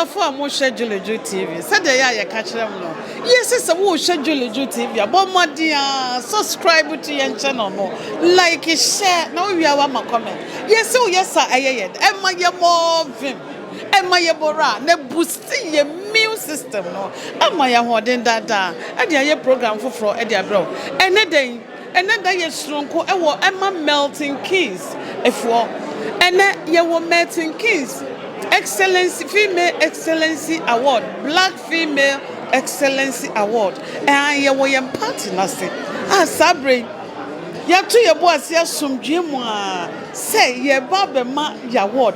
for more Julie Juu Tv. Said the ya catch them no. Yes, it's a woo Julie Juu TV. About my dear, subscribe to your channel no. Like share. Now we are my comment. Yes, oh yes, sir. Emma ya more vim. Emma ya bora. Ne boosting your immune system no. Emma ya holding that down. And your program for Edia bro. And then you strong ko. Emma Milton Keynes. If you and then you were Milton Keynes. Excellency Female Excellency Award, Black Female Excellency Award. And you were your party nasi. Sabre, ya to your boss, ya some jimwa. Say, ye Baba Ma ya award.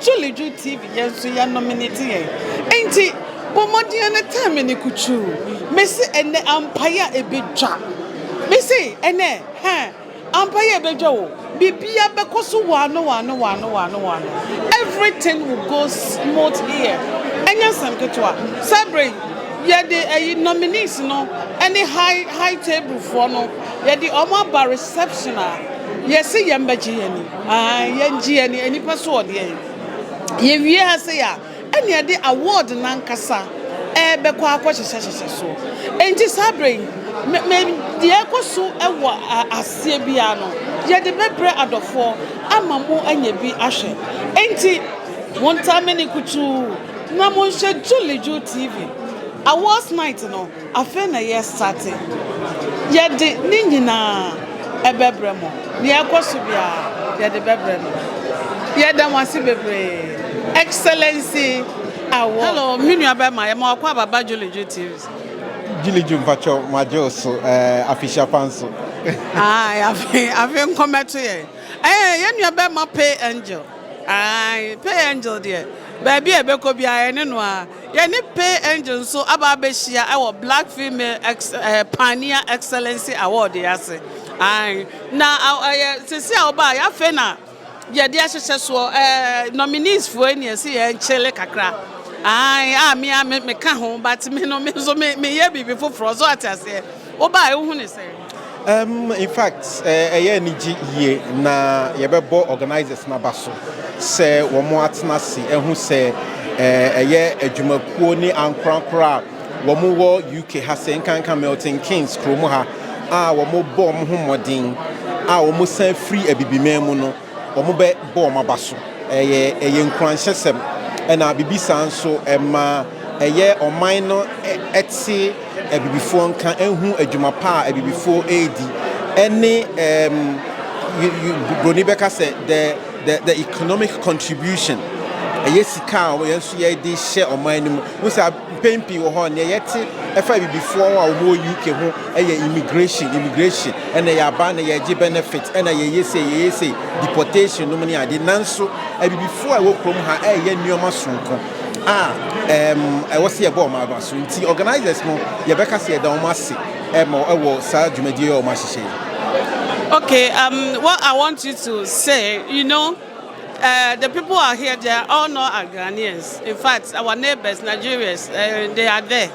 Julie Juu TV, yes, you are nominated. Ain't it? But more than a time in the kuchu. Messi and the umpire a bit jack. Messi and then, umpire bejo. Bibia bekosu wano. Everything will go smooth here. Enya samketwa. Sabre, ye the nominees no, any high table for no, ye the omaba reception ye see yembeji any. Yenji any person ye. Ye we say ya. Any the award nankasa. Beko akwache so. Enti Sabre, me the ekosu ewa asie bia no. Ye the bebre adofo amamu enye bi ahwe. Enti one time ni kuchu na mo hwe Julie Juu TV. Awards night no afa na ye starting. Ye de ni nyina ebebre mo. Ni ekosu bia ye de bebre mo. Ye da wasi bebre. Excellency award. Hello, minu abema ye mo akwa baba Julie Juu TV. Julie Juu Mpacho Majoso official panso. I've come to you. You about my pay angel. Pay angel dear. Baby, I beko be I no. You need pay angel so ababeshia our Black Female Pioneer Excellency Award yes. Now I see oba ya fena. Ya dia so nominees for any see en chele kakra. Me ka ho but me no me so me ye bibi foforo so atase. Oba ehun ni say. In fact, ye na yebebo organizers na baso se womo atenase ehun se adwumakuo ni ankrankra womo wo UK ha se nkanka Milton Keynes kromo ha womo bo mo homodin womo san free abibimemu no womo be bo ma baso nkranhyesem na bibisa nso ema oman no etse ebibifo nka ehu adwuma pa ebibifo edi any broni beka say the economic contribution sika we nso ye dey share oman no we say pempi wo ho ne yete efa ebibifo a wo UK ho immigration and ya ba na ye gi benefit and ye say deportation no money ade nanso ebibifo a wo krom ha ye nneoma sonko I was here about my basu. Organizers no, you better say down massive. Okay, what I want you to say, the people are here, they are all not Ghanaians. In fact, our neighbors, Nigerians, they are there.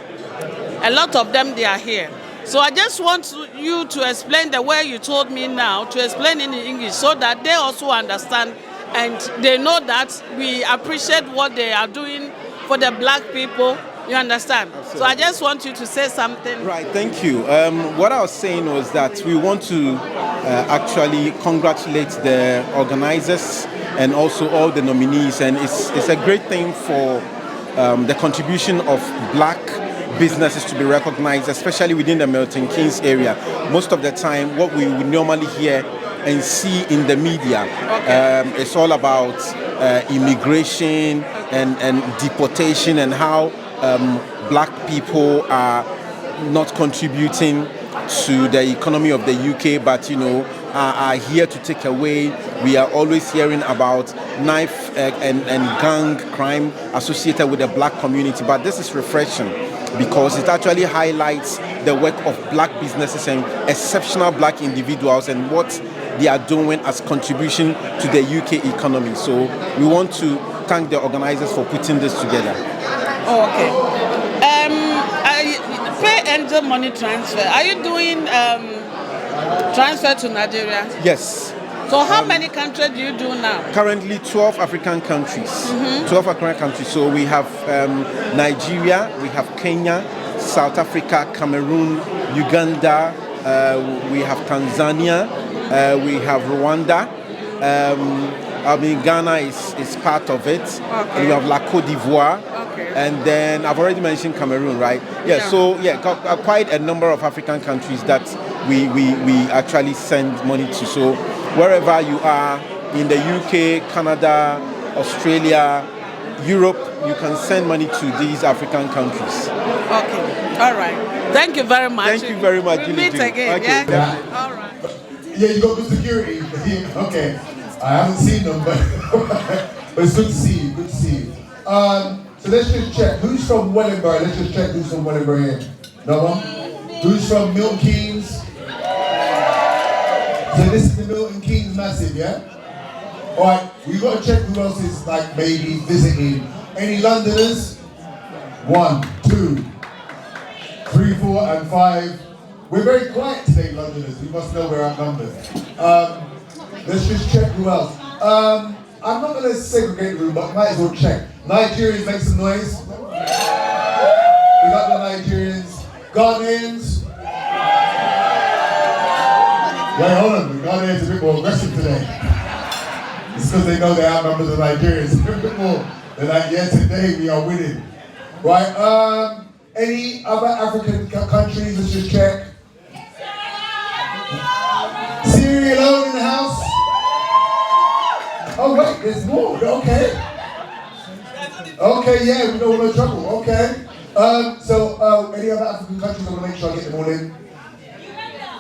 A lot of them, they are here. So I just want you to explain the way you told me now, to explain in English, so that they also understand and they know that we appreciate what they are doing for the Black people. You understand? Absolutely. So I just want you to say something. Right, thank you. What I was saying was that we want to actually congratulate the organizers and also all the nominees. And it's a great thing for the contribution of Black businesses to be recognized, especially within the Milton Keynes area. Most of the time, what we would normally hear and see in the media, it's all about immigration and deportation and how Black people are not contributing to the economy of the UK, but are here to take away. We are always hearing about knife and gang crime associated with the Black community, but this is refreshing because it actually highlights the work of Black businesses and exceptional Black individuals and what they are doing as contribution to the UK economy. So we want to thank the organizers for putting this together. Oh, okay. Pay angel money transfer. Are you doing transfer to Nigeria? Yes. So how many countries do you do now? Currently 12 African countries. 12 African countries. So we have Nigeria, we have Kenya, South Africa, Cameroon, Uganda, we have Tanzania, we have Rwanda. Ghana is part of it. Okay. We have La Côte d'Ivoire. Okay. And then I've already mentioned Cameroon, right? Yeah. So quite a number of African countries that we actually send money to. So wherever you are in the UK, Canada, Australia, Europe, you can send money to these African countries. Okay. All right. Thank you very much. Thank you very much. We'll meet again. Okay. Yeah. All right. Yeah, you got good security. Okay. I haven't seen them, but it's good to see you. Good to see you. So let's just check. Who's from Wellingborough? Let's just check who's from Wellingborough here. No one? Who's from Milton Keynes? So this is the Milton Keynes Massive, yeah? Alright, we've got to check who else is like maybe visiting. Any Londoners? 1, 2, 3, 4, and 5. We're very quiet today, Londoners. We must know we're outnumbered. Let's just check who else. I'm not going to segregate the room, but might as well check. Nigerians, make some noise. We got the Nigerians. Ghanaians. Wait, hold on. The Ghanaians are a bit more aggressive today. It's because they know they outnumber the Nigerians a bit more. They're like, yeah, today we are winning. Right, any other African countries, let's just check. Sierra Leone in the house? Oh wait, there's more, okay. Okay, yeah, we know we're in trouble, okay. So, any other African countries, I want to make sure I get them all in.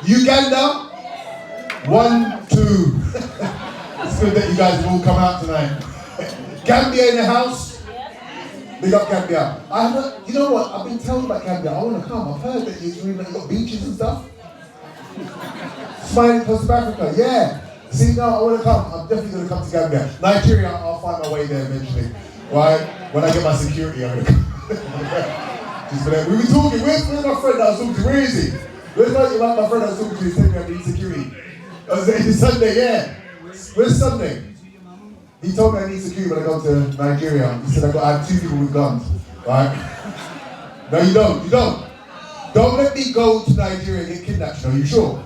Uganda? 1, 2. It's good that you guys have all come out tonight. Gambia in the house? Big up Gambia. You know what? I've been told about Gambia. I want to come. I've heard that you've got beaches and stuff. Smiling Coast of Africa, yeah. See, no, I want to come. I'm definitely going to come to Gambia. Nigeria, I'll find my way there eventually. Right? When I get my security, I'm going to come. We were talking. Where's my friend that I was talking to? Where is he? Where's my friend I was talking to? He's taking me out to eat security. It's Sunday, yeah. Where's Sunday? He told me I need security when I go to Nigeria. He said I have 2 people with guns. Right? No, you don't. You don't. Don't let me go to Nigeria and get kidnapped. Are you sure?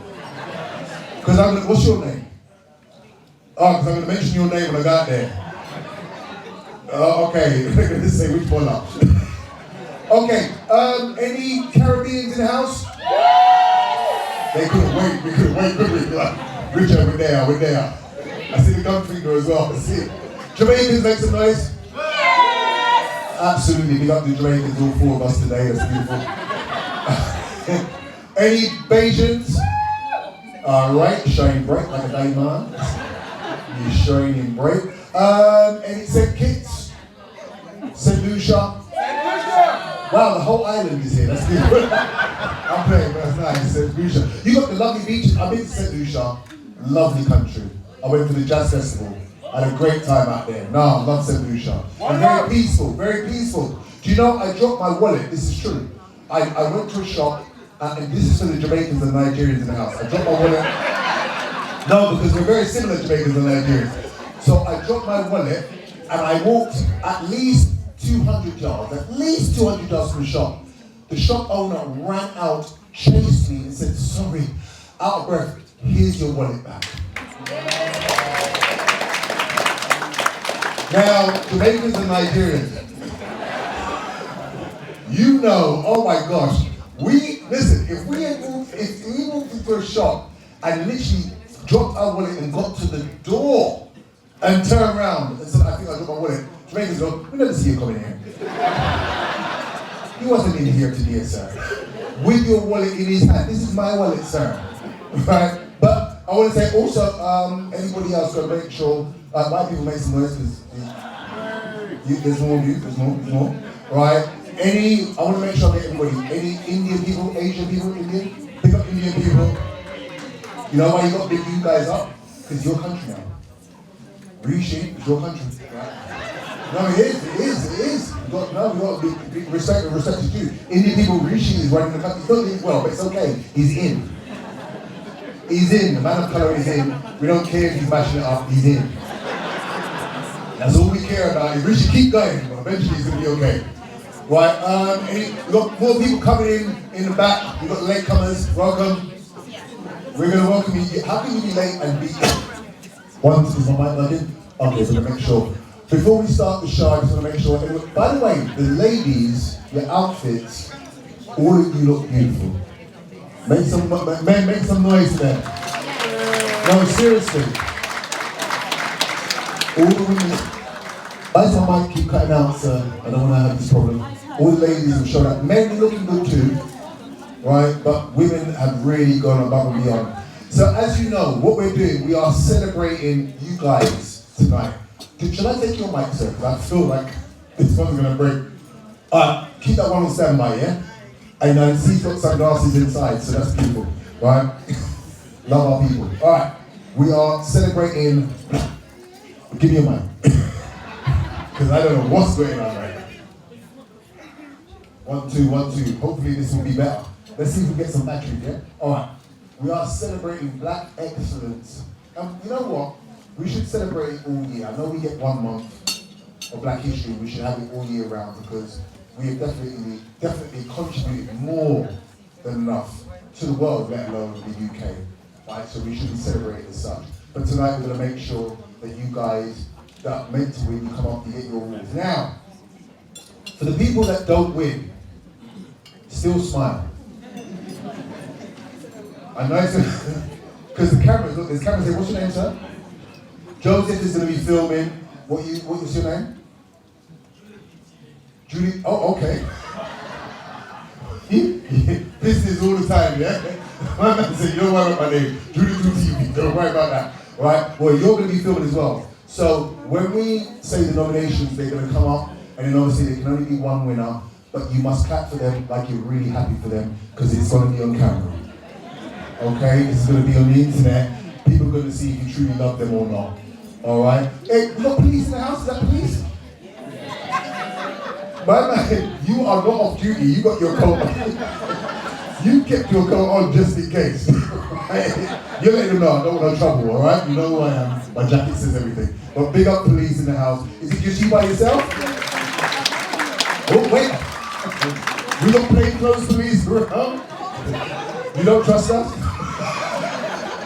Because what's your name? Oh, because I'm going to mention your name when I got there. Okay, I'm going to say which one up. Okay, any Caribbeans in the house? They couldn't wait. We couldn't wait, could we? Like, Richard, we're there. I see the gun finger as well. I see it. Jamaicans, make some noise. Absolutely, big up the Jamaicans, all 4 of us today. That's beautiful. Any Bajans? Alright, shining bright like a diamond. You're shining bright. Any St. Kitts? St. Lucia? Wow, the whole island is here. That's good. I'm playing, but that's nice. St. Lucia. You got the lovely beaches. I've been to St. Lucia. Lovely country. I went to the jazz festival. I had a great time out there. No, I love St. Lucia. And very peaceful, very peaceful. Do you know, I dropped my wallet. This is true. I went to a shop, and this is for the Jamaicans and Nigerians in the house. I dropped my wallet. No, because we're very similar, Jamaicans and Nigerians. So I dropped my wallet, and I walked at least 200 yards, from the shop. The shop owner ran out, chased me, and said, sorry, out of breath, here's your wallet back. Now, Jamaicans and Nigerians, you know, oh my gosh, if we moved into a shop and literally dropped our wallet and got to the door and turned around and said, I think I dropped my wallet, Jamaicans go, we never see you coming here. He wasn't in here today, sir. With your wallet in his hand. This is my wallet, sir. Right? But I want to say also, anybody else got to make sure, white people make some noise, because there's more of you, there's more. Right? I want to make sure I get everybody. Any Indian people, Asian people, Indian? Pick up Indian people. You know why you got to big you guys up? Because it's your country now. Rishi is your country. Right? No, it is. We got to be respect is due. Indian people, Rishi is running the country. He's not doing well, but it's okay. He's in. He's in. The man of colour is in. We don't care if he's mashing it up. He's in. That's all we care about. We should keep going. But eventually it's going to be okay. Right. We've got more people coming in the back. We've got the latecomers. Welcome. We're going to welcome you. How can you be late and be... One, is my mic working? Okay, so make sure. Before we start the show, I just want to make sure... By the way, the ladies, your outfits, all of you look beautiful. Make some noise there. No, seriously. All the women... As I might keep cutting out, sir, I don't want to have this problem. All the ladies have shown up. Men are looking good too, right? But women have really gone above and beyond. So as you know, what we're doing, we are celebrating you guys tonight. Should I take your mic, sir? Because I feel like this one's going to break. Keep that one on standby, yeah? And see he's got sunglasses inside, so that's beautiful, right? Love our people. All right, we are celebrating. Give me a mic. Because I don't know what's going on right now. 1, 2, 1, 2. Hopefully this will be better. Let's see if we get some battery, yeah? All right. We are celebrating Black excellence. You know what? We should celebrate it all year. I know we get 1 month of Black history. We should have it all year round because we have definitely contributed more than enough to the world, let alone the UK. Right? So we should be celebrating as such. But tonight we're going to make sure that you guys that are meant to win, you come up to get your awards. Now, for the people that don't win, still smile. I know it's because the cameras, look, there's cameras saying, what's your name, sir? Joseph is going to be filming. What's your name? Julie, oh, okay. This is all the time, yeah? My man said, you don't worry about my name. Julie Juu TV, don't worry about that. Right? Well, you're going to be filming as well. So when we say the nominations, they're going to come up, and then obviously there can only be one winner, but you must clap for them like you're really happy for them, because it's going to be on camera. Okay? This is going to be on the internet. People are going to see if you truly love them or not. Alright? Hey, we got police in the house? Is that police? My man, you are not off duty. You got your coat on. You kept your coat on just in case. You're letting them know I don't want no trouble, alright? You know who I am. My jacket says everything. But big up police in the house. Is it just you by yourself? Oh, wait. We got plainclothes police around? You don't trust us?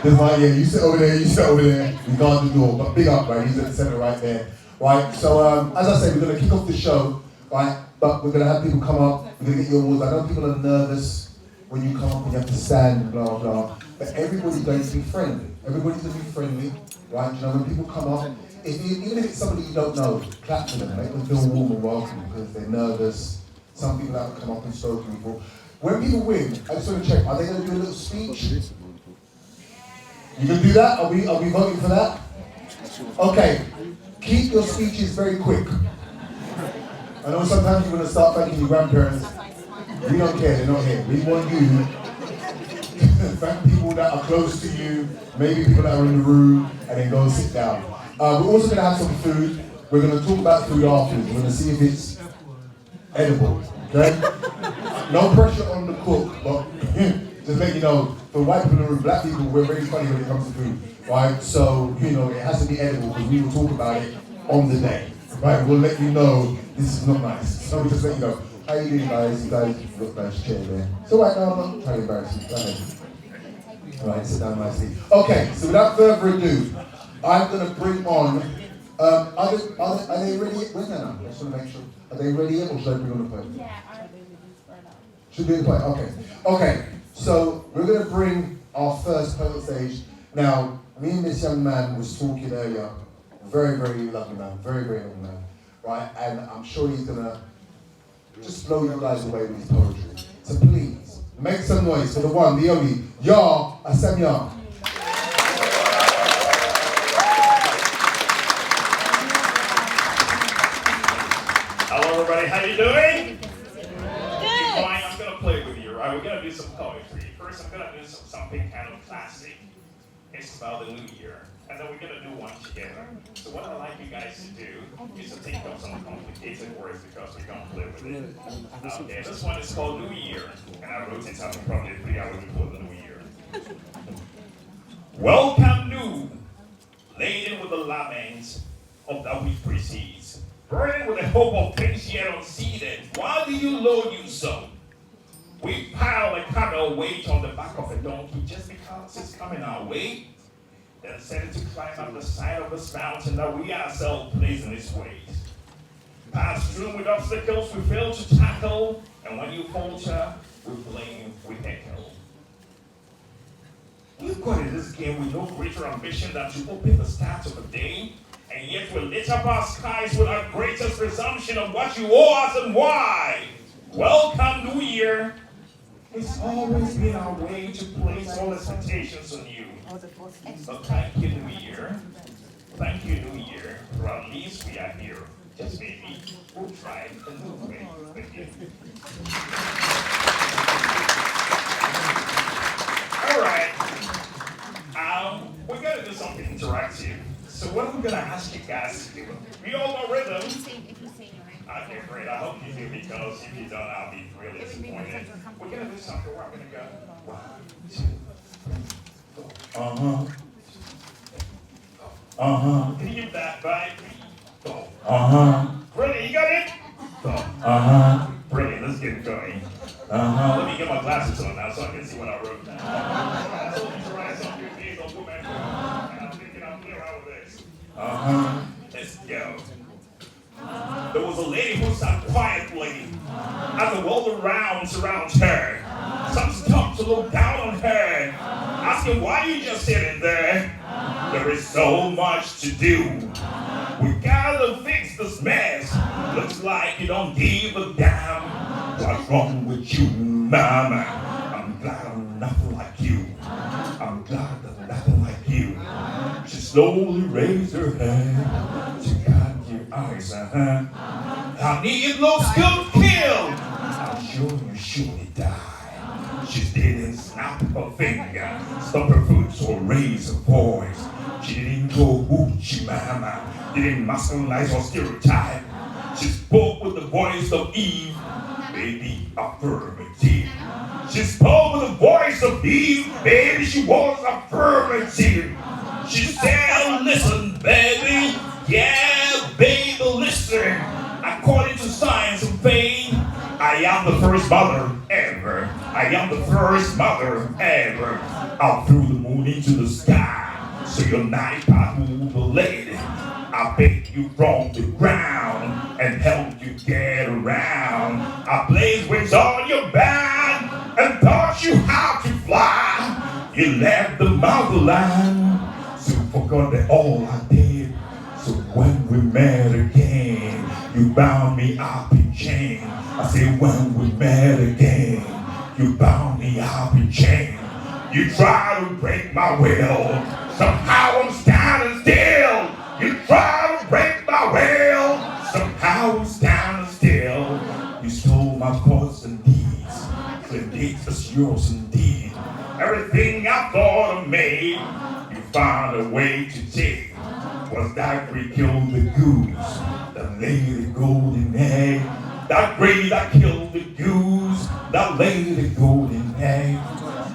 There's like, yeah, you sit over there, you sit over there. We guard the door. But big up, right? He's at the center right there. Right? So, as I said, we're going to kick off the show. Right? But we're going to have people come up. We're going to get your awards. I know people are nervous when you come up and you have to stand and blah, blah. But everybody's going to be friendly. Everybody's going to be friendly. Right? You know, when people come up, even if it's somebody you don't know, clap for them. Make them feel warm and welcome because they're nervous. Some people haven't come up and spoken before. When people win, I just want to check, are they going to do a little speech? You can do that? Are we voting for that? Okay. Keep your speeches very quick. I know sometimes you're going to start thanking your grandparents. We don't care, they're not here. We want you to thank people that are close to you, maybe people that are in the room, and then go and sit down. We're also going to have some food. We're going to talk about food afterwards. We're going to see if it's edible, okay? No pressure on the cook, but just let you know, for white people in the room, black people, we're very funny when it comes to food, right? So, you know, it has to be edible because we will talk about it on the day, right? We'll let you know this is not nice. So we just let you know. How you doing, guys? You guys look nice chair there. So right now, I'm not trying to embarrass you. Go ahead. All right, sit down nicely. Okay, so without further ado, I'm going to bring on, are they ready yet? Where's Nana? I just want to make sure. Are they ready yet, or should I bring on the plate? Yeah, I'm ready. Should be in the plate, okay. Okay, so we're going to bring our first poet stage. Now, me and this young man was talking earlier. Very, very lovely man. Very, very lovely man. Right? And I'm sure he's going to just blow you guys away with his poetry. So please, make some noise for the one, the only, Ya Asamya. Hello everybody, how you doing? Good. Fine, I'm going to play with you, right? We're going to do some poetry. First, I'm going to do something kind of classic. It's about the new year. And then we're going to do one together. So what I'd like you guys to do is to think of some complicated words because we're going to play with it. Okay, this one is called New Year. And I wrote it out in probably 3 hours before the New Year. Welcome new, laden with the laments of that which precedes, burdened with the hope of things yet unseeded. Why do you load you so? We pile a camel weight on the back of a donkey just because it's coming our way. Then set it to climb up the side of this mountain that we ourselves place in its ways. Pass through with obstacles we fail to tackle, and when you falter, we blame, we heckle. We've got in this game with no greater ambition than to open the start of the day, and yet we lit up our skies with our greatest presumption of what you owe us and why. Welcome, New Year. It's always been our way to place all expectations on you. So thank you, New Year. Thank you, New Year, for at least we are here. Just maybe we'll try a new way. Thank you. All right. We're gonna do something interactive. So what are we gonna ask you guys to do? We all know rhythm. Okay, great. I hope you do, because if you don't, I'll be really disappointed. We're gonna do something where I'm gonna go 1, 2, 3, go. Can you give that vibe? Go. Brilliant. You got it? Go. Brilliant. Let's get it going. Let me get my glasses on now so I can see what I wrote down. I told you to write some good things on Boom and I'm thinking I'm clear out with this. Let's go. There was a lady who sat quietly as the world around surrounds her. Some stopped to look down on her, asking why you just sitting there. There is so much to do. We gotta fix this mess. Looks like you don't give a damn. What's wrong with you, mama? I'm glad I'm nothing like you. I'm glad I'm nothing like you. She slowly raised her hand. She got your eyes, Honey, it looks good, kill. I'm sure you surely die. She didn't snap her finger, stomp her foot, or raise her voice. She didn't go hoochie mama, didn't masculinize or stereotype. She spoke with the voice of Eve, baby, affirmative. She spoke with the voice of Eve, baby, she was affirmative. She said, listen, baby, yeah, baby, listen. According to science and faith, I am the first mother ever. I am the first mother ever. I threw the moon into the sky, so your night path will be laid. I picked you from the ground and helped you get around. I blazed wings on your back and taught you how to fly. You left the motherland, so forgot that all I did. So when we met again, you bound me up in chain. I said when we met again, you bound me up in chain. You try to break my will, somehow I'm standing still. You try to break my will, somehow I'm standing still. You stole my thoughts and deeds, the deeds was yours indeed. Everything I thought I made, you found a way to take. Was that we killed the goose that laid the golden egg? That grave that killed the goose that laid the golden egg?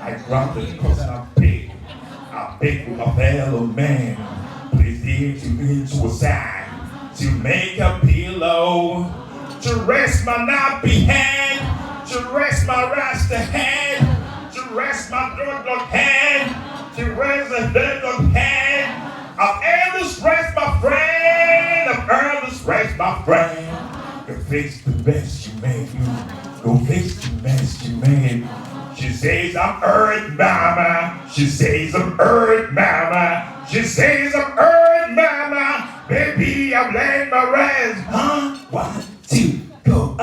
I grabbed it because I picked with my fellow man. Placed it into a sack to make a pillow, to rest my nappy head, to rest my rasta head, to rest my dog head, to rest the dog head. I've earned this rest, my friend. I've earned this rest, my friend. Go fix the best you made. Go fix the best you made. She says I'm earth mama. She says I'm earth mama. She says I'm earth mama. Baby, I'm laying my rest. 1, 2, go.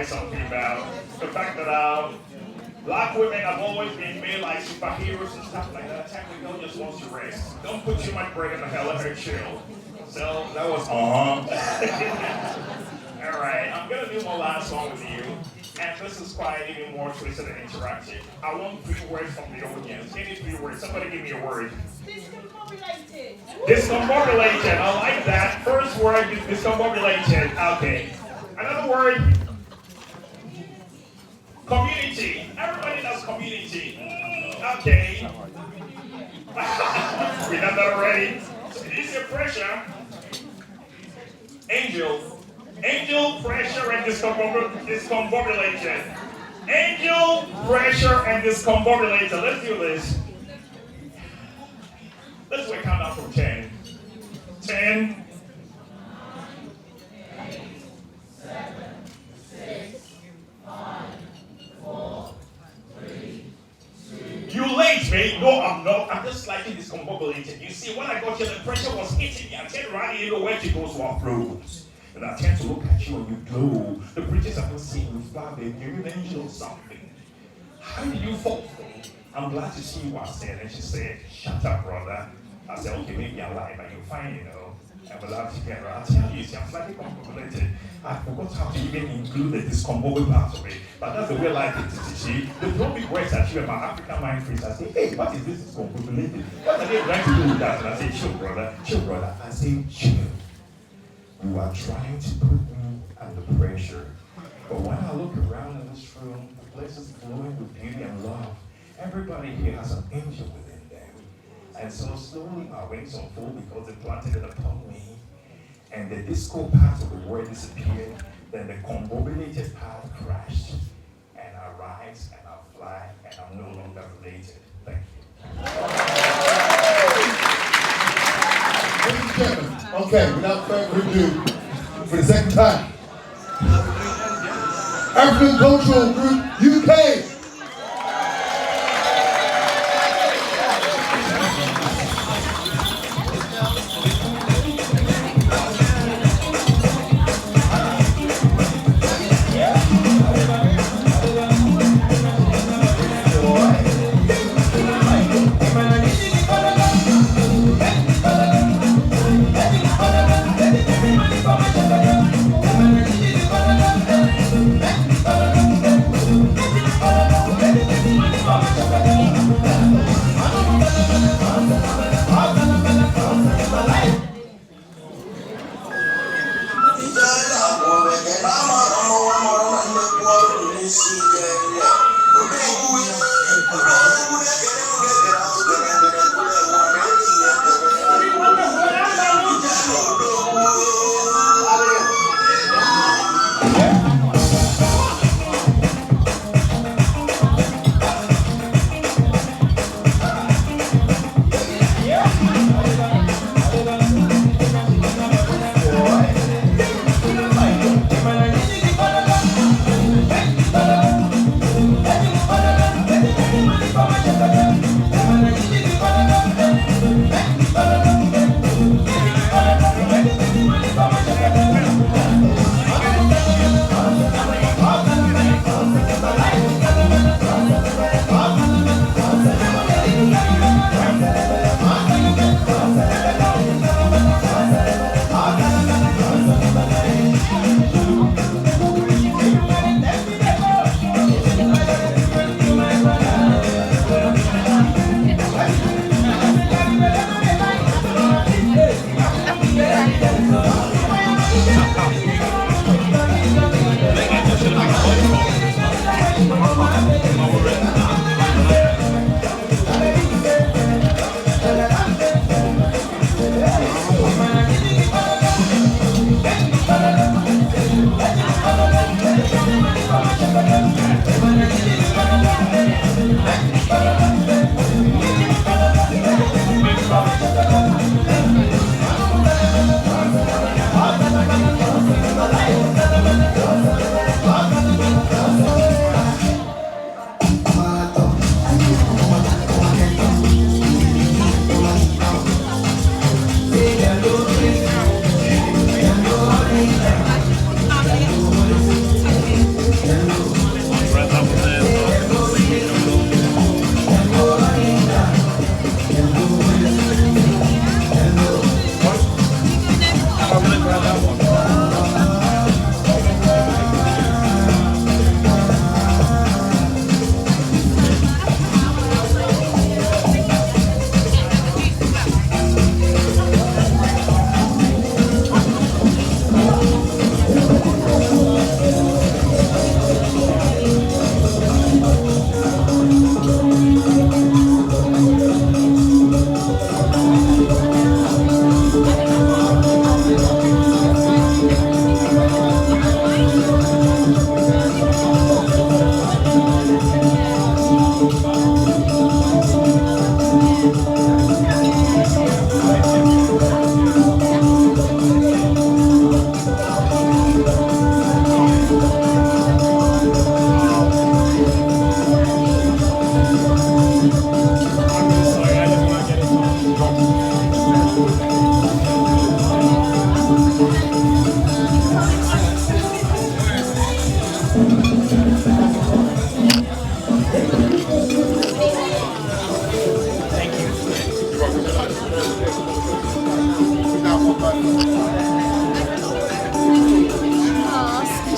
Something about the fact that black women have always been made like superheroes and stuff like that. Technically, just wants to rest. Don't put too much bread in the hell, let her chill. So that was All right, I'm gonna do my last song with you, And this is quite even more twisted and interactive. I want 3 words from the audience. Any 3 words. Somebody give me a word. Discombobulated. Discombobulated. I like that. First word is discombobulated. Okay. Another word. Community. Everybody knows community. Okay. We done that already. So this is pressure. Angel. Angel, pressure, and discombobulation. Angel, pressure, and discombobulation. Let's do this. Let's do a countdown from 10. 10. 7, 6, 5, 4, 3, 2. You late, mate. No, I'm not. I'm just slightly discombobulated. You see, when I got here, the pressure was hitting me. I turned around, you know where to go, so I froze. And I tend to look at you and you glow. The bridges are not seeing you fly, baby. You're an angel or something. How did you fall? I'm glad to see you, I said. And she said, shut up, brother. I said, okay, maybe I lied, but you're fine, you know. And we'll laugh together. I'll tell you, see, I'm slightly discombobulated. I forgot how to even include the discombobulated part of it. But that's the way life is, you see. They throw big words at you, and my African mind freeze. I say, hey, what is this discombobulated? What are they trying to do with that? And I say, chill, brother. Chill, brother. I say, chill. You are trying to put me under pressure. But when I look around in this room, the place is glowing with beauty and love. Everybody here has an angel within them. And so slowly my wings unfold because they planted it upon me. And the disco part of the word disappeared. Then the combobulated part crashed. And I rise and I fly and I'm no longer related. Thank you. Ladies and gentlemen, okay, without further ado, for the second time, African Cultural Group UK. Everybody,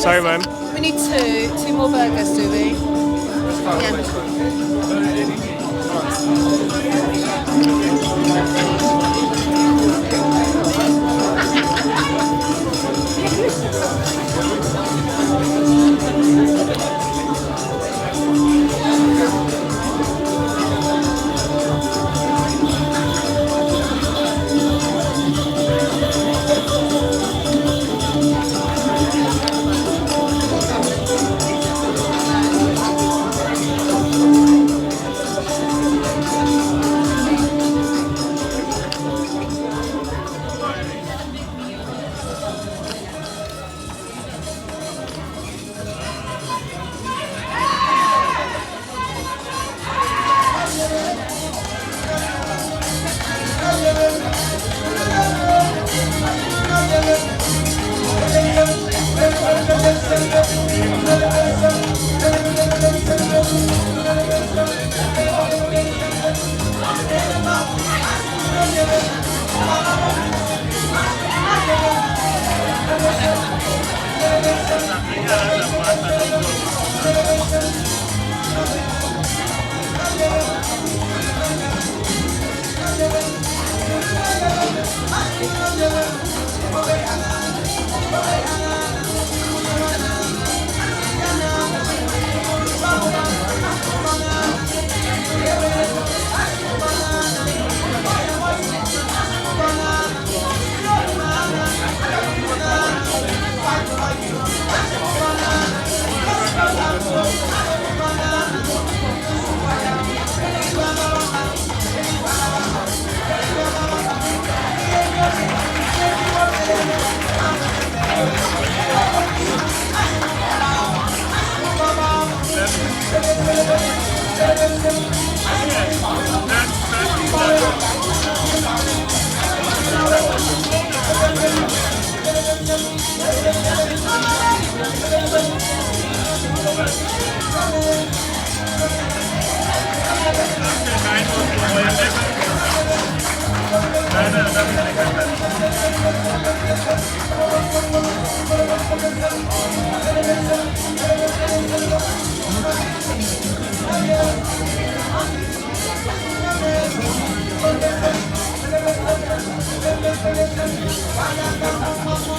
Sorry, ma'am. We need two more burgers, do we? Yeah.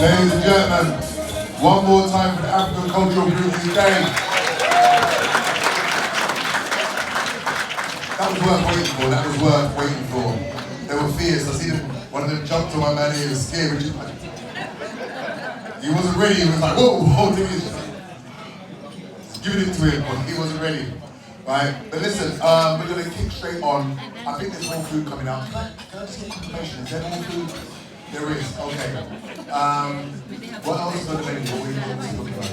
Ladies and gentlemen, one more time for the African Cultural Group UK. That was worth waiting for, that was worth waiting for. They were fierce, I see them, one of them jumped on my man here, he was scared, he wasn't ready, he was like, whoa, giving it to him, but he wasn't ready. Right, but listen, we're going to kick straight on. I think there's more food coming out. Can I just get confirmation? Is there more food? There is, okay. What else is on the menu? What are you talking about?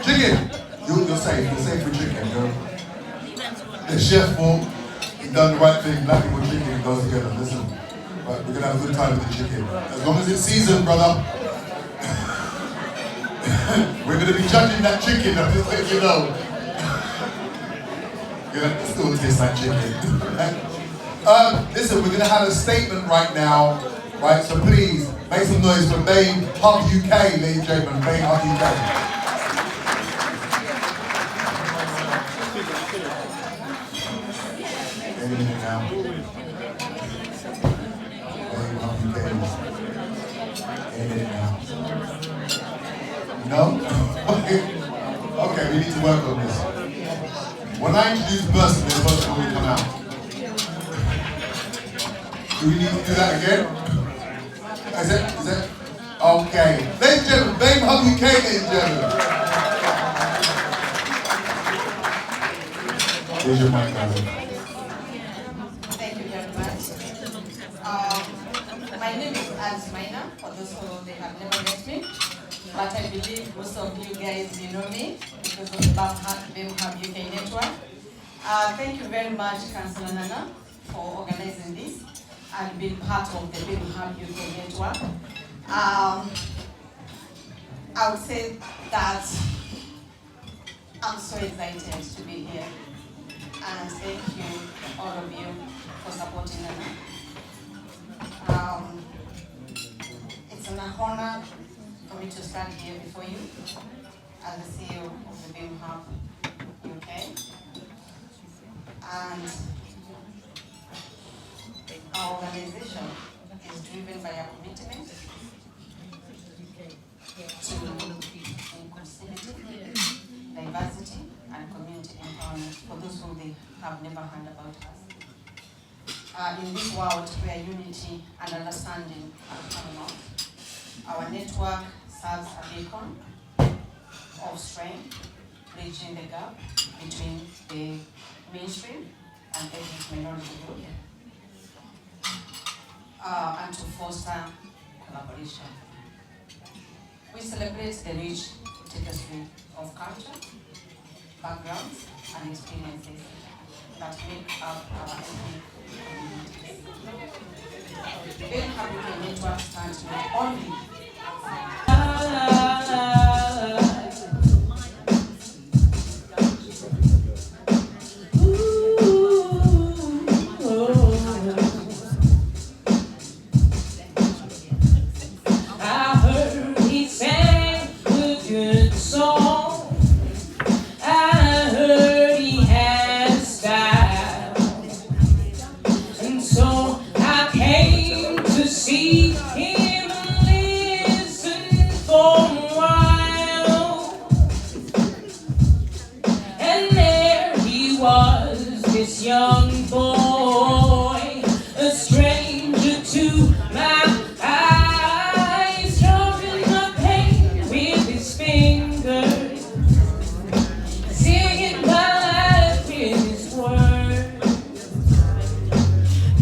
Chicken! You're safe with chicken. The chef thought he's done the right thing, black people chicken goes together. Listen, right, we're going to have a good time with the chicken. As long as it's seasoned, brother. We're going to be judging that chicken, I'm just letting you know. It still tastes like chicken. Listen, we're going to have a statement right now, right? So please, make some noise for Babe Hub UK, ladies and gentlemen. Babe Hub UK. Any minute now. Babe Hub UK. Any minute now. No? Okay, we need to work on this. When I introduce the person, they're supposed to come out. Do we need to do that again? Is it? Okay. Ladies and gentlemen, Babe Hub UK, ladies and gentlemen. Here's your mic, darling. Thank you very much. My name is Alice Maina, for those who they have never met me. But I believe most of you guys, you know me because of the Babe Hub UK network. Thank you very much, Councillor Nana, for organizing this and being part of the Babe Hub UK network. I would say that I'm so excited to be here. And thank you, all of you, for supporting Nana. It's an honor for me to stand here before you. as the CEO of the BIM Hub UK. And our organization is driven by a commitment to inclusivity, diversity, and community empowerment for those who they have never heard about us. In this world where unity and understanding are paramount, our network serves a beacon of strength, bridging the gap between the mainstream and ethnic minority group, and to foster collaboration. We celebrate the rich tapestry of culture, backgrounds, and experiences that make up our ethnic communities. The BIM Hub UK network stands not only this young boy, a stranger to my eyes, drumming my pain with his fingers, singing my life with his words,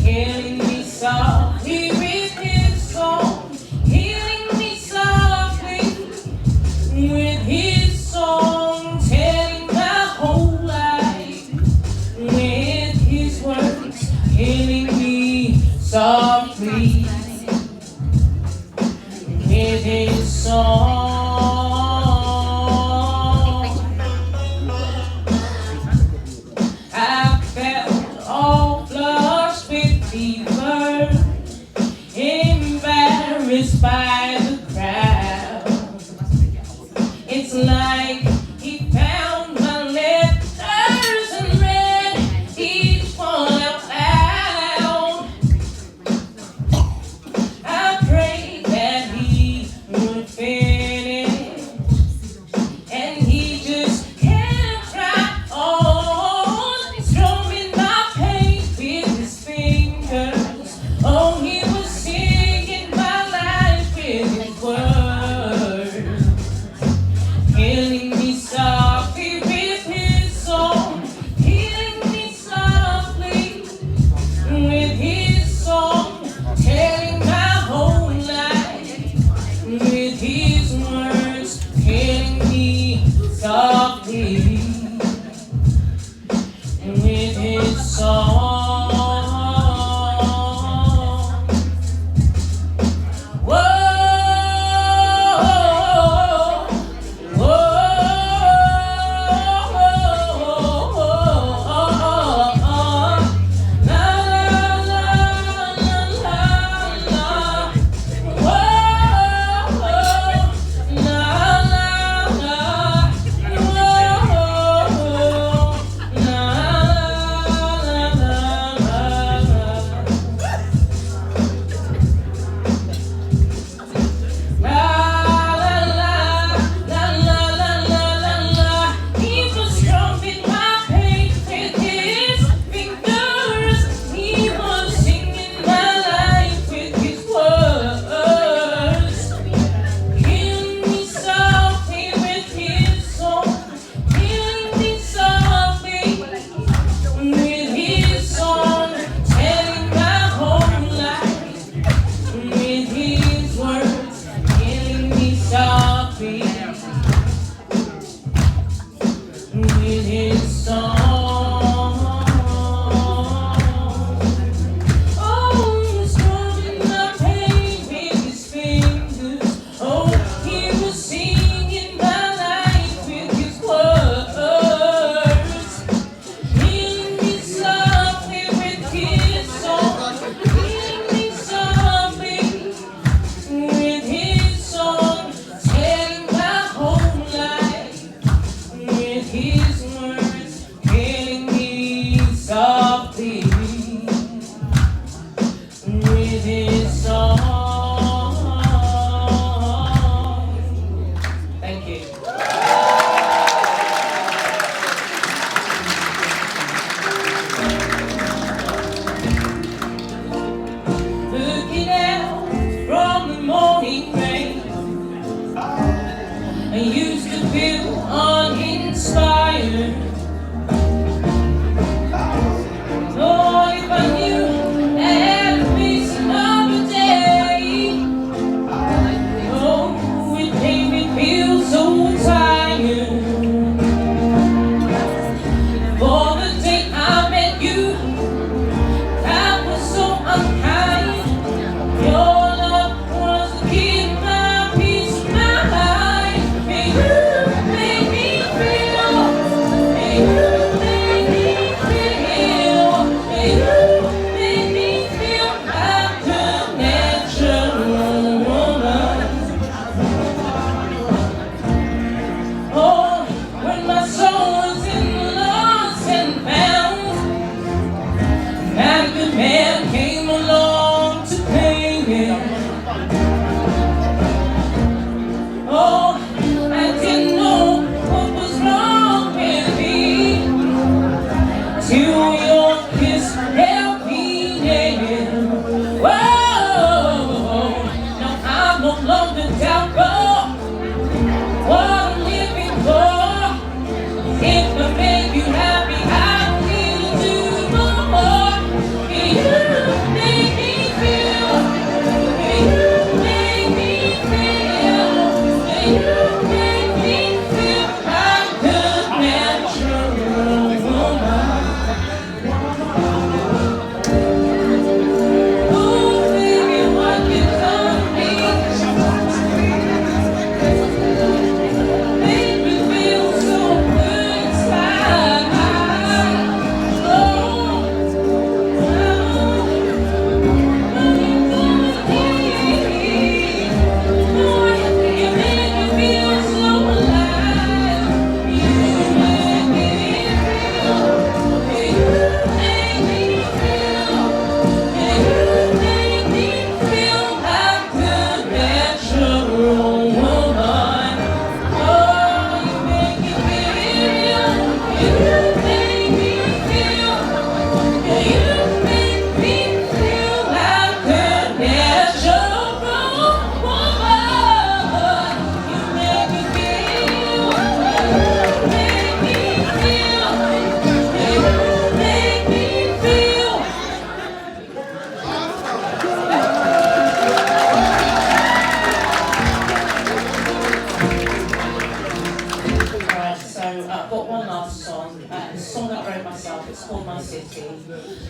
healing me softly with his song, healing me softly with his song, telling my whole life with his words, healing me softly with his song. I felt all flushed with fever, embarrassed by the crowd. It's like he found my letters and read each one out loud.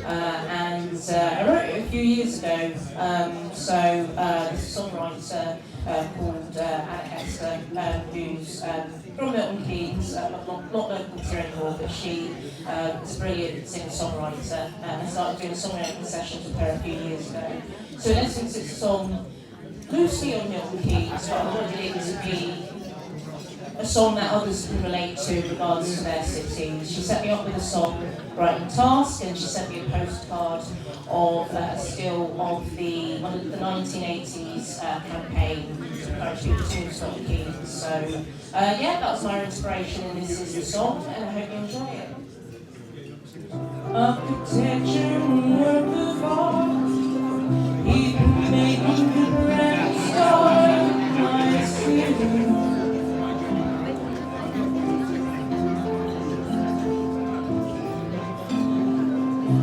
and I wrote it a few years ago. This songwriter called Esther, who's from Milton Keynes, not local to here anymore, but she is a brilliant singer-songwriter, and I started doing songwriting sessions with her a few years ago. So in essence, it's a song loosely on Milton Keynes, but I wanted it to be a song that others can relate to in regards to their cities. She set me up with a song writing task, and she sent me a postcard of a still of the 1980s campaign to encourage people to move to Milton Keynes. So yeah, that was my inspiration, and this is the song, and I hope you enjoy it. Architecture and work of art, people making the grand start of my city.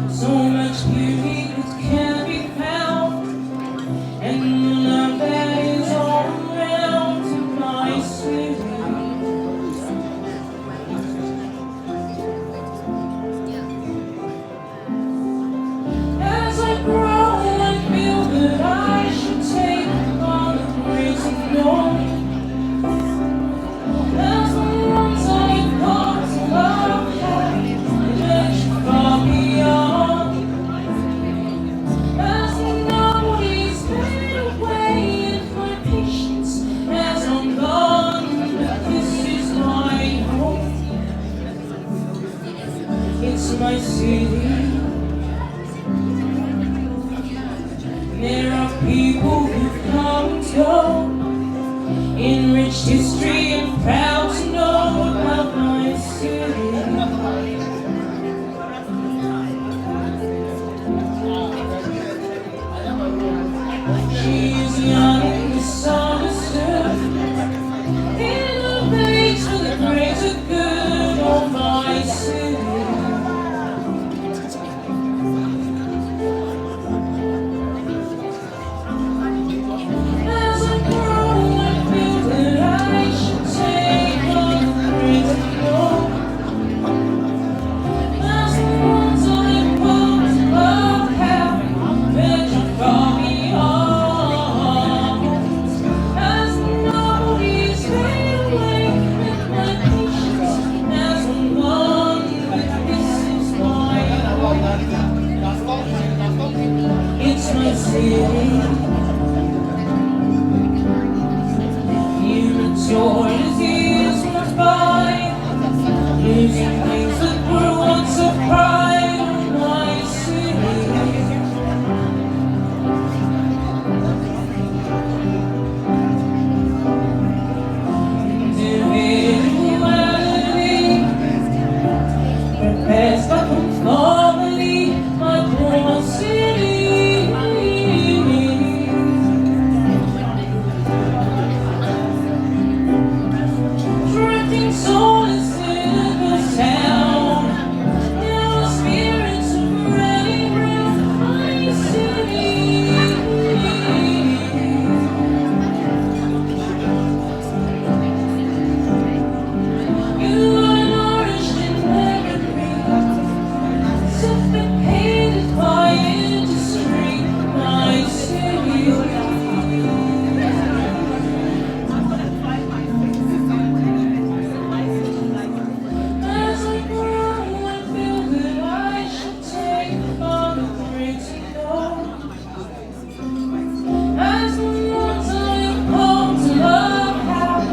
So much beauty that can be found, and love that is all around in my city. As I grow, I feel that I should take on the grace of knowing. As the ones I got to love have, that you far beyond. As nobody's fade away, and my patience has I'm gone, but this is my home. It's my city. There are people who've come and gone, enriched history and proud to know about my city. She is young and misunderstood, innovates for the greater good of my city. As I grow, I feel that I should take on the greater good. As the ones I put to love have, that you far beyond. As nobody's fade away, and my patience has I'm gone, but this is my home. It's my city. You matured as years went by, losing things that were once a pride of my city. Individuality prepares for conformity, my poor city. Drifting souls in this town, now the spirits of running round my city. You are nourished in memory, suffocated by industry, my city. As I grow, I feel that I should take on the greater goal. As the ones I have come to love have,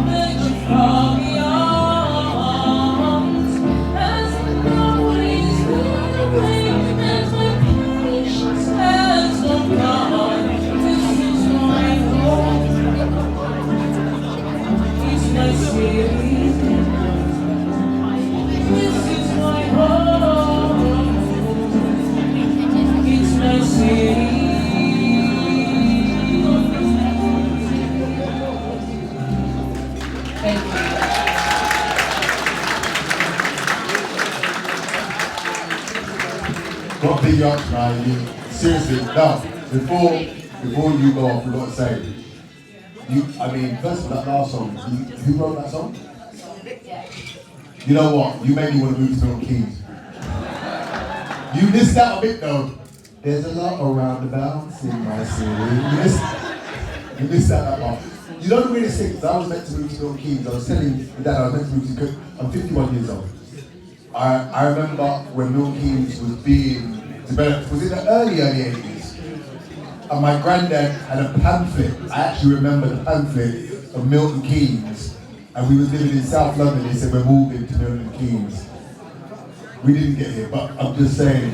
that you far beyond. As nobody's fade away, as my patience has gone gone, this is my home. It's my city. This is my home. It's my city. Thank you. Got to beat you up, man. Seriously, now, before you go off, we've got to say, I mean, first of all, that last song, who wrote that song? You know what? You made me want to move to Milton Keynes. You missed out a bit though. There's a lot of roundabouts in my city. You missed out that part. You know the weirdest thing? I was meant to move to Milton Keynes. I was telling your dad I was meant to move to. I'm 51 years old. I remember when Milton Keynes was being developed. Was in the early 80s. And my granddad had a pamphlet. I actually remember the pamphlet of Milton Keynes. And we were living in South London. They said we're moving to Milton Keynes. We didn't get here, but I'm just saying.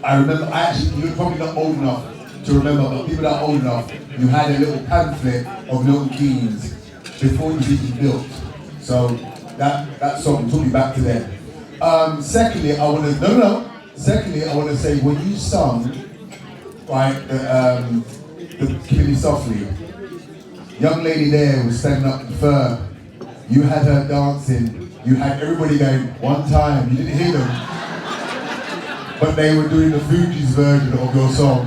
I remember, you're probably not old enough to remember, but people that are old enough, you had a little pamphlet of Milton Keynes before it was even built. So that song took me back to then. Secondly, I want to say when you sung, right, the Killing Me Softly, young lady there was standing up firm. You had her dancing. You had everybody going one time. You didn't hear them. But they were doing the Fugees version of your song.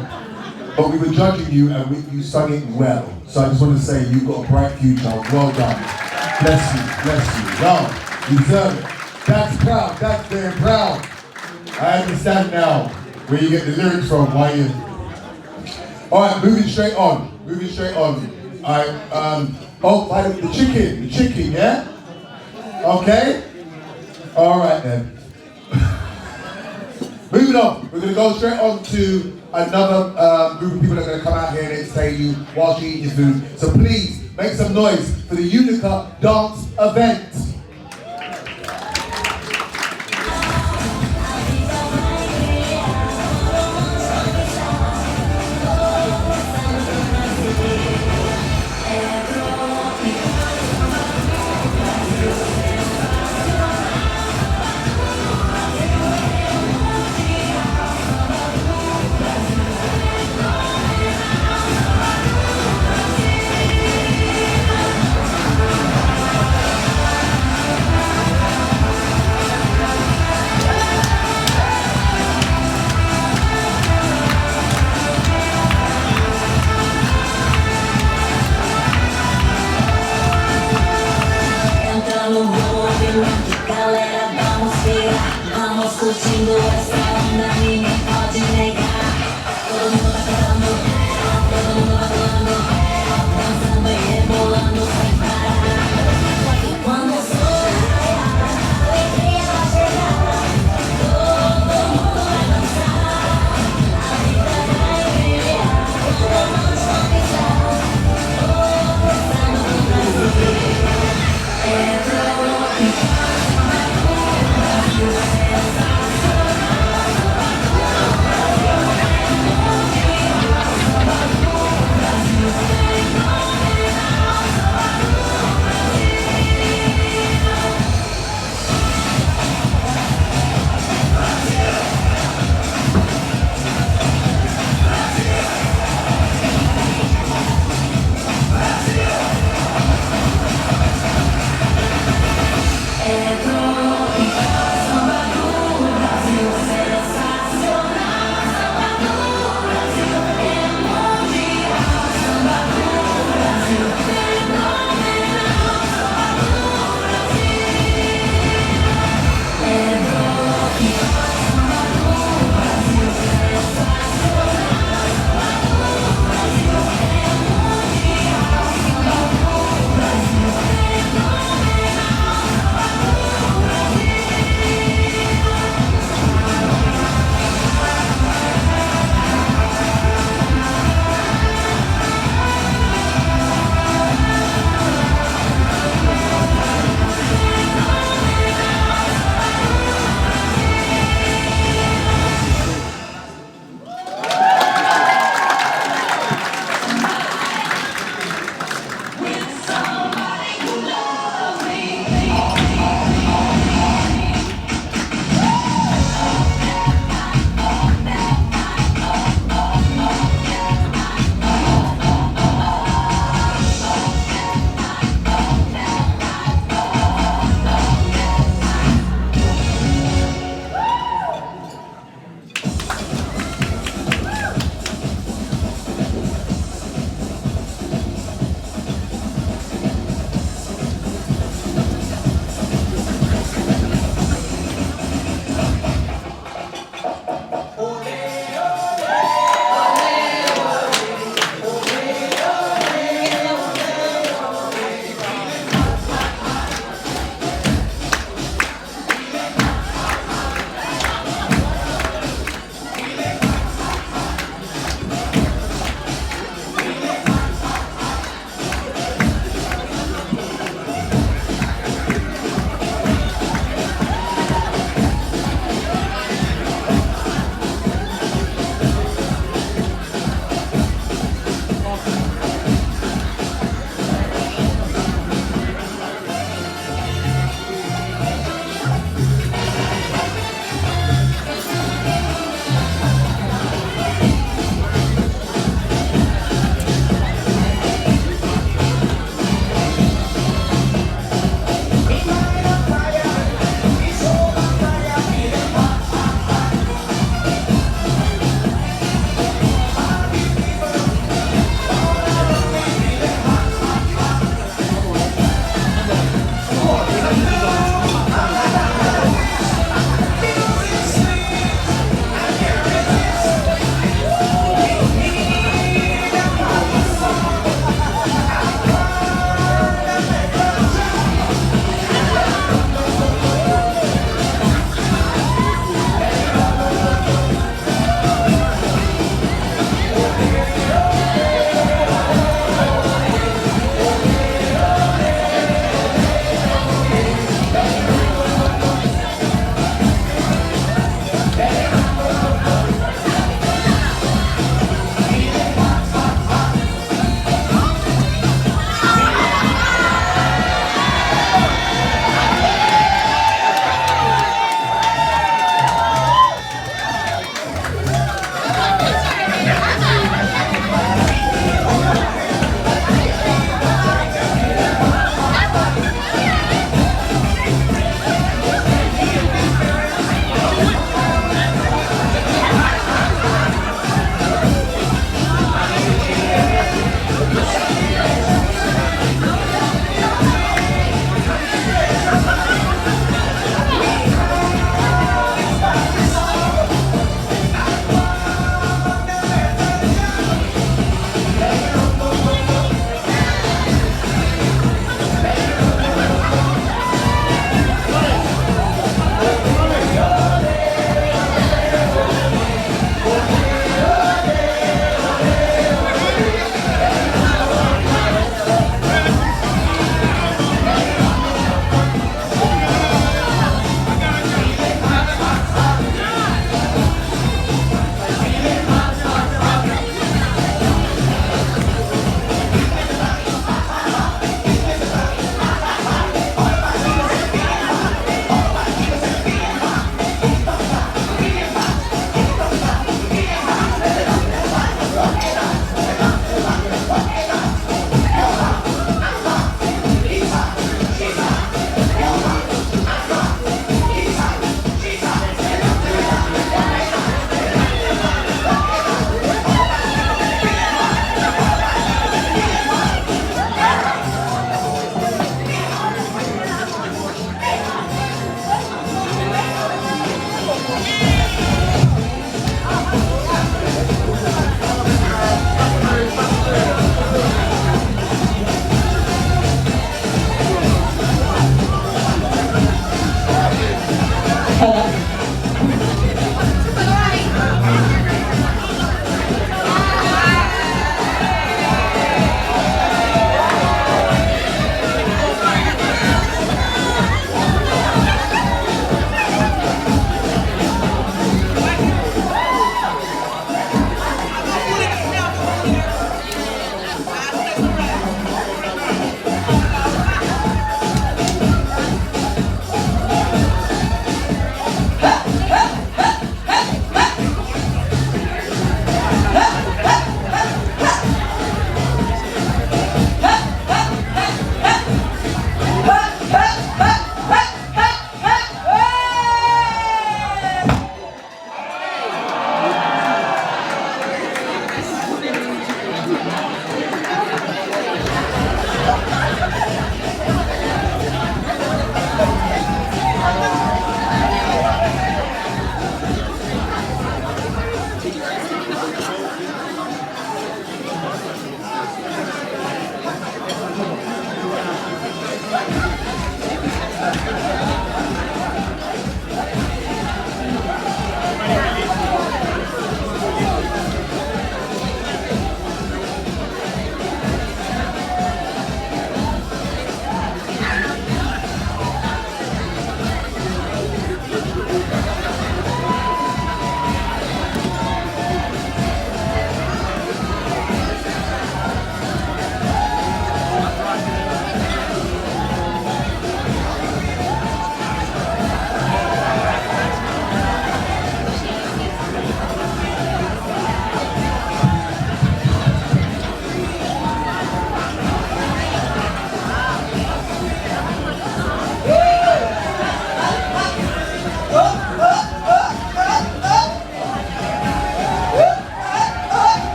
But we were judging you and you sung it well. So I just want to say you've got a bright future. Well done. Bless you. No, you deserve it. That's proud, that's very proud. I understand now where you get the lyrics from, why you... Alright, moving straight on. By the chicken, yeah? Okay? Alright then. Moving on, we're going to go straight on to another group of people that are going to come out here and entertain you whilst you eat your food. So please, make some noise for the Unica dance event.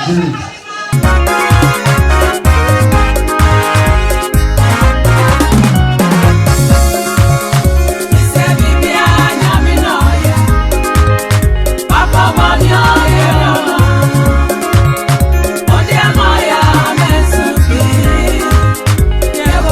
Julie.